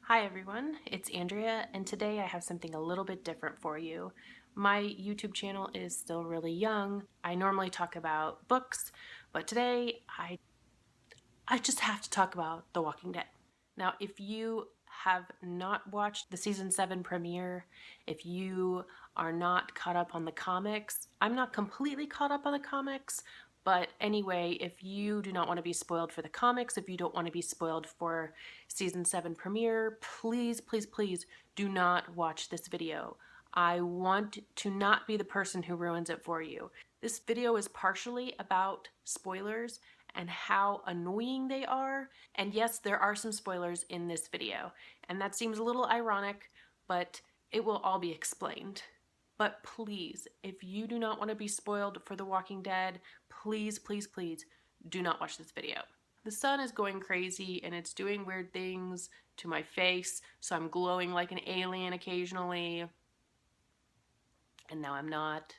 Hi everyone, it's Andrea, and today I have something a little bit different for you. My YouTube channel is still really young. I normally talk about books, but today I just have to talk about The Walking Dead. Now, if you have not watched the season 7 premiere, if you are not caught up on the comics, I'm not completely caught up on the comics, but anyway, if you do not want to be spoiled for the comics, if you don't want to be spoiled for season 7 premiere, please, please, please do not watch this video. I want to not be the person who ruins it for you. This video is partially about spoilers and how annoying they are. And yes, there are some spoilers in this video, and that seems a little ironic, but it will all be explained. But please, if you do not want to be spoiled for The Walking Dead, please, please, please do not watch this video. The sun is going crazy and it's doing weird things to my face, so I'm glowing like an alien occasionally. And now I'm not.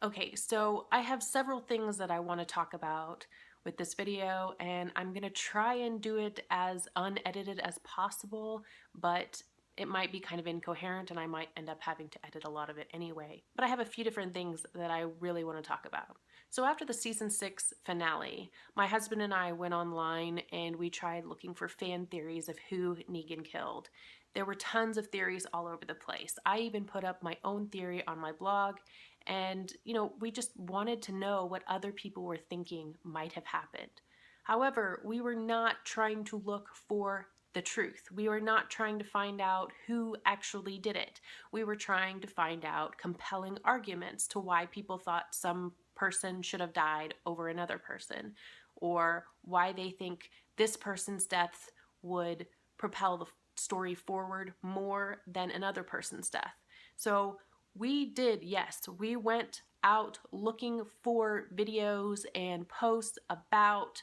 Okay, so I have several things that I want to talk about with this video, and I'm going to try and do it as unedited as possible, but it might be kind of incoherent and I might end up having to edit a lot of it anyway. But I have a few different things that I really want to talk about. So after the season 6 finale, my husband and I went online and we tried looking for fan theories of who Negan killed. There were tons of theories all over the place. I even put up my own theory on my blog, and, we just wanted to know what other people were thinking might have happened. However, we were not trying to look for the truth. We were not trying to find out who actually did it. We were trying to find out compelling arguments to why people thought some person should have died over another person, or why they think this person's death would propel the story forward more than another person's death. So we did, yes, we went out looking for videos and posts about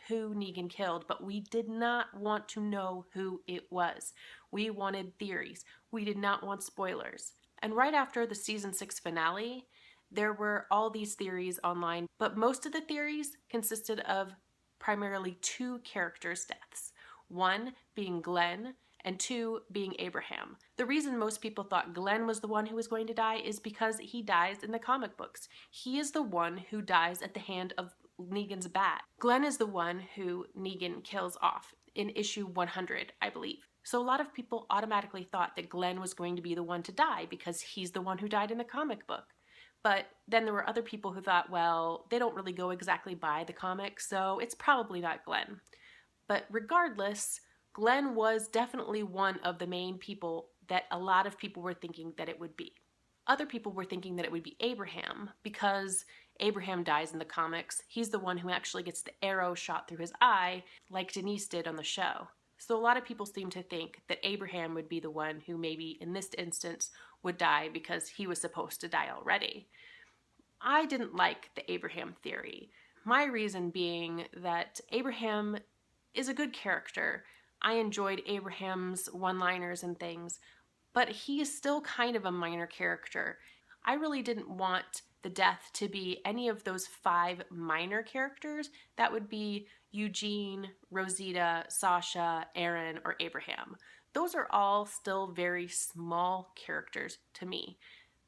who Negan killed, but we did not want to know who it was. We wanted theories. We did not want spoilers. And right after the season 6 finale, there were all these theories online, but most of the theories consisted of primarily two characters' deaths. One being Glenn, and two being Abraham. The reason most people thought Glenn was the one who was going to die is because he dies in the comic books. He is the one who dies at the hand of Negan's bat. Glenn is the one who Negan kills off in issue 100, I believe. So a lot of people automatically thought that Glenn was going to be the one to die because he's the one who died in the comic book. But then there were other people who thought, well, they don't really go exactly by the comic, so it's probably not Glenn. But regardless, Glenn was definitely one of the main people that a lot of people were thinking that it would be. Other people were thinking that it would be Abraham because Abraham dies in the comics. He's the one who actually gets the arrow shot through his eye, like Denise did on the show. So a lot of people seem to think that Abraham would be the one who maybe in this instance would die because he was supposed to die already. I didn't like the Abraham theory. My reason being that Abraham is a good character. I enjoyed Abraham's one-liners and things, but he is still kind of a minor character. I really didn't want the death to be any of those 5 minor characters. That would be Eugene, Rosita, Sasha, Aaron, or Abraham. Those are all still very small characters to me.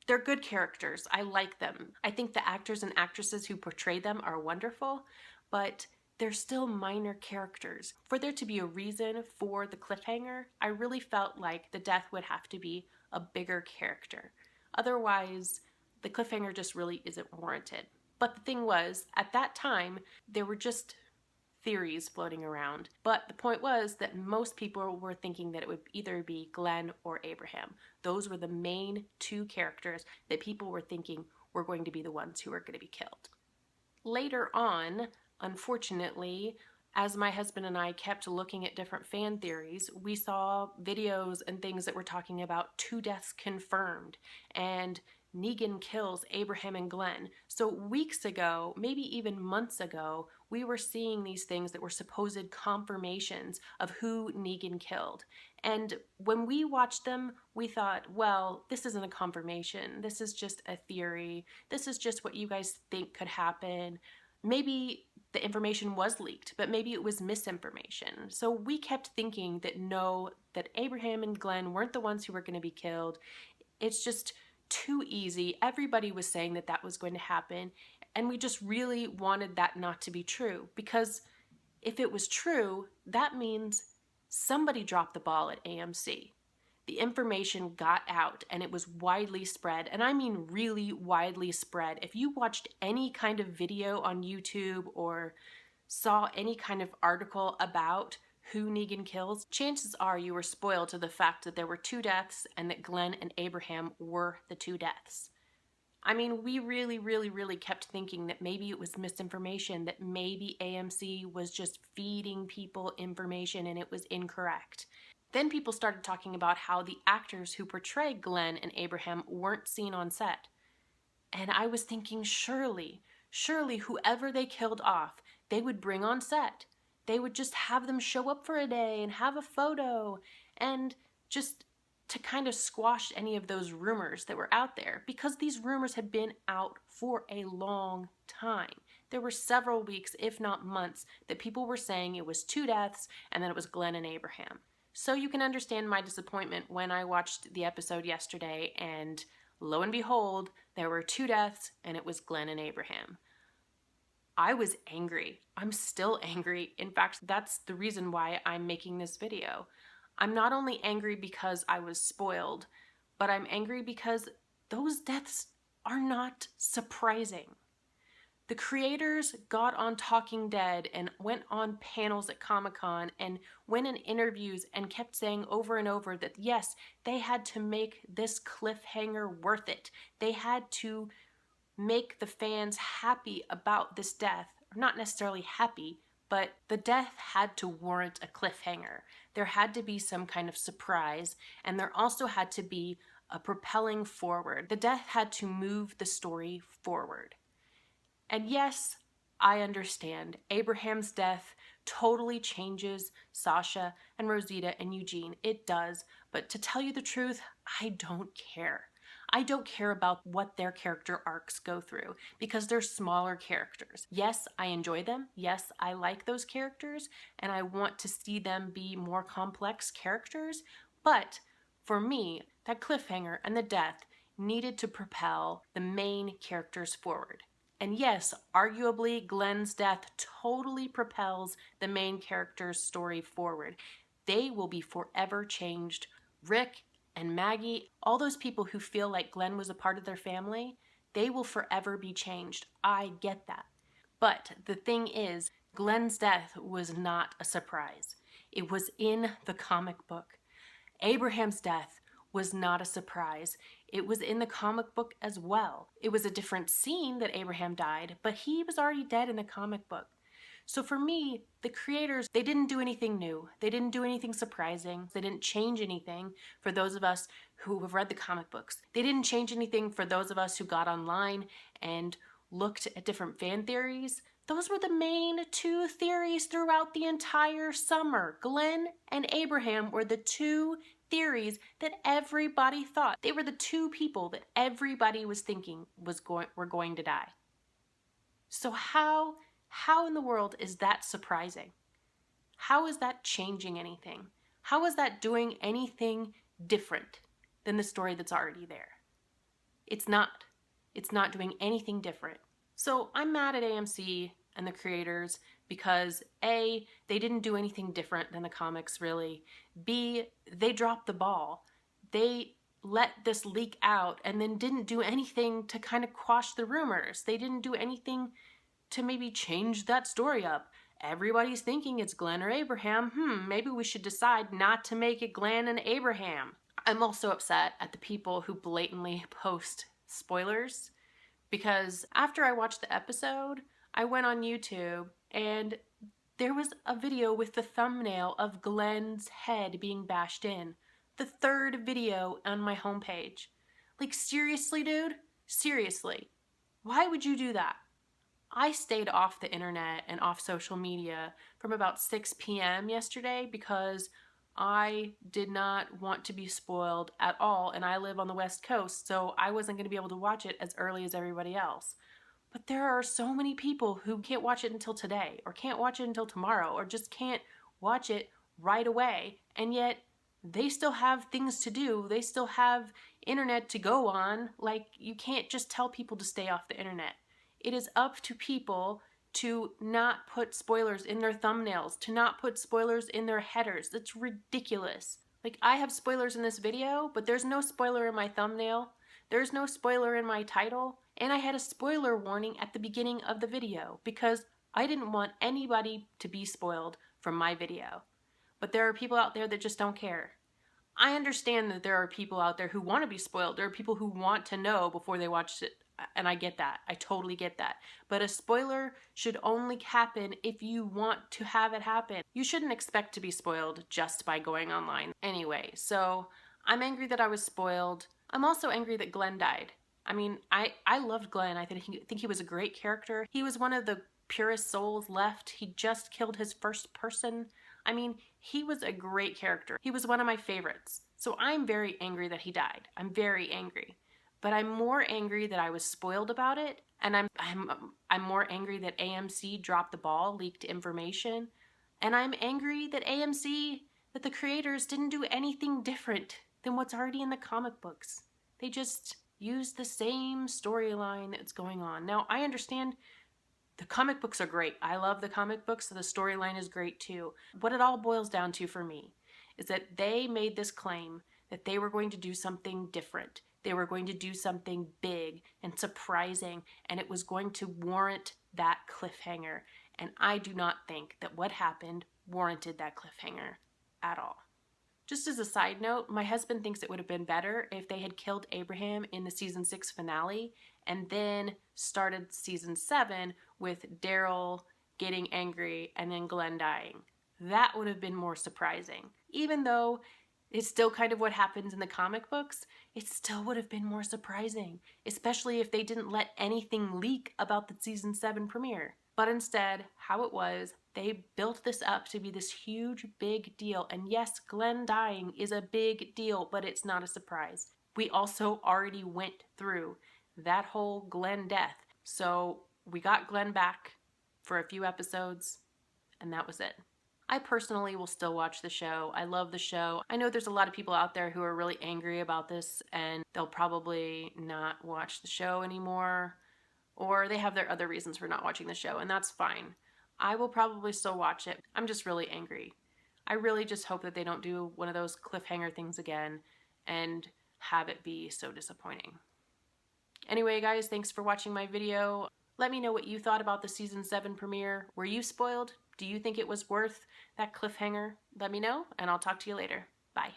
They're good characters. I like them. I think the actors and actresses who portray them are wonderful, but they're still minor characters. For there to be a reason for the cliffhanger, I really felt like the death would have to be a bigger character. Otherwise, the cliffhanger just really isn't warranted. But the thing was, at that time, there were just theories floating around. But the point was that most people were thinking that it would either be Glenn or Abraham. Those were the main 2 characters that people were thinking were going to be the ones who were going to be killed. Later on, unfortunately, as my husband and I kept looking at different fan theories, we saw videos and things that were talking about 2 deaths confirmed, and Negan kills Abraham and Glenn. So weeks ago, maybe even months ago, we were seeing these things that were supposed confirmations of who Negan killed. And when we watched them, we thought, well, this isn't a confirmation. This is just a theory. This is just what you guys think could happen. maybe the information was leaked, but maybe it was misinformation. So we kept thinking that no, that Abraham and Glenn weren't the ones who were going to be killed. It's just too easy. Everybody was saying that that was going to happen. And we just really wanted that not to be true, because if it was true, that means somebody dropped the ball at AMC. The information got out and it was widely spread, and I mean really widely spread. If you watched any kind of video on YouTube or saw any kind of article about who Negan kills, chances are you were spoiled to the fact that there were 2 deaths and that Glenn and Abraham were the 2 deaths. I mean, we really kept thinking that maybe it was misinformation, that maybe AMC was just feeding people information and it was incorrect. Then people started talking about how the actors who portray Glenn and Abraham weren't seen on set. And I was thinking, surely whoever they killed off, they would bring on set. They would just have them show up for a day and have a photo, and just to kind of squash any of those rumors that were out there, because these rumors had been out for a long time. There were several weeks, if not months, that people were saying it was 2 deaths and then it was Glenn and Abraham. So you can understand my disappointment when I watched the episode yesterday and lo and behold, there were 2 deaths and it was Glenn and Abraham. I was angry. I'm still angry. In fact, that's the reason why I'm making this video. I'm not only angry because I was spoiled, but I'm angry because those deaths are not surprising. The creators got on Talking Dead and went on panels at Comic-Con and went in interviews and kept saying over and over that yes, they had to make this cliffhanger worth it. They had to make the fans happy about this death. Not necessarily happy, but the death had to warrant a cliffhanger. There had to be some kind of surprise, and there also had to be a propelling forward. The death had to move the story forward. And yes, I understand. Abraham's death totally changes Sasha and Rosita and Eugene. It does. But to tell you the truth, I don't care. I don't care about what their character arcs go through because they're smaller characters. Yes, I enjoy them. Yes, I like those characters and I want to see them be more complex characters. But for me, that cliffhanger and the death needed to propel the main characters forward. And yes, arguably, Glenn's death totally propels the main character's story forward. They will be forever changed. Rick and Maggie, all those people who feel like Glenn was a part of their family, they will forever be changed. I get that. But the thing is, Glenn's death was not a surprise. It was in the comic book. Abraham's death was not a surprise. It was in the comic book as well. It was a different scene that Abraham died, but he was already dead in the comic book. So for me, the creators, they didn't do anything new. They didn't do anything surprising. They didn't change anything for those of us who have read the comic books. They didn't change anything for those of us who got online and looked at different fan theories. Those were the main 2 theories throughout the entire summer. Glenn and Abraham were the 2 theories that everybody thought. They were the 2 people that everybody was thinking were going to die. So how in the world is that surprising? How is that changing anything? How is that doing anything different than the story that's already there? It's not. It's not doing anything different. So I'm mad at AMC and the creators because A, they didn't do anything different than the comics really. B, they dropped the ball. They let this leak out and then didn't do anything to kind of quash the rumors. They didn't do anything to maybe change that story up. Everybody's thinking it's Glenn or Abraham. Maybe we should decide not to make it Glenn and Abraham. I'm also upset at the people who blatantly post spoilers because after I watched the episode, I went on YouTube and there was a video with the thumbnail of Glenn's head being bashed in. The 3rd video on my homepage. Like, seriously, dude? Seriously. Why would you do that? I stayed off the internet and off social media from about 6 p.m. yesterday because I did not want to be spoiled at all, and I live on the West Coast, so I wasn't going to be able to watch it as early as everybody else. But there are so many people who can't watch it until today, or can't watch it until tomorrow, or just can't watch it right away. And yet they still have things to do. They still have internet to go on. Like, you can't just tell people to stay off the internet. It is up to people to not put spoilers in their thumbnails, to not put spoilers in their headers. That's ridiculous. Like, I have spoilers in this video, but there's no spoiler in my thumbnail. There's no spoiler in my title. And I had a spoiler warning at the beginning of the video because I didn't want anybody to be spoiled from my video. But there are people out there that just don't care. I understand that there are people out there who want to be spoiled. There are people who want to know before they watch it. And I get that. I totally get that. But a spoiler should only happen if you want to have it happen. You shouldn't expect to be spoiled just by going online. Anyway, so I'm angry that I was spoiled. I'm also angry that Glenn died. I mean, I loved Glenn. I think he was a great character. He was one of the purest souls left. He just killed his first person. I mean, he was a great character. He was one of my favorites. So I'm very angry that he died. I'm very angry. But I'm more angry that I was spoiled about it, and I'm more angry that AMC dropped the ball, leaked information, and I'm angry that that the creators didn't do anything different than what's already in the comic books. They just used the same storyline that's going on. Now, I understand the comic books are great. I love the comic books, so the storyline is great too. What it all boils down to for me is that they made this claim that they were going to do something different. They were going to do something big and surprising, and it was going to warrant that cliffhanger. And I do not think that what happened warranted that cliffhanger at all. Just as a side note, my husband thinks it would have been better if they had killed Abraham in the season 6 finale and then started season 7 with Daryl getting angry and then Glenn dying. That would have been more surprising. Even though it's still kind of what happens in the comic books, it still would have been more surprising, especially if they didn't let anything leak about the season 7 premiere. But instead, how it was, they built this up to be this huge, big deal. And yes, Glenn dying is a big deal, but it's not a surprise. We also already went through that whole Glenn death. So we got Glenn back for a few episodes, and that was it. I personally will still watch the show. I love the show. I know there's a lot of people out there who are really angry about this, and they'll probably not watch the show anymore, or they have their other reasons for not watching the show, and that's fine. I will probably still watch it. I'm just really angry. I really just hope that they don't do one of those cliffhanger things again and have it be so disappointing. Anyway, guys, thanks for watching my video. Let me know what you thought about the season 7 premiere. Were you spoiled? Do you think it was worth that cliffhanger? Let me know, and I'll talk to you later. Bye.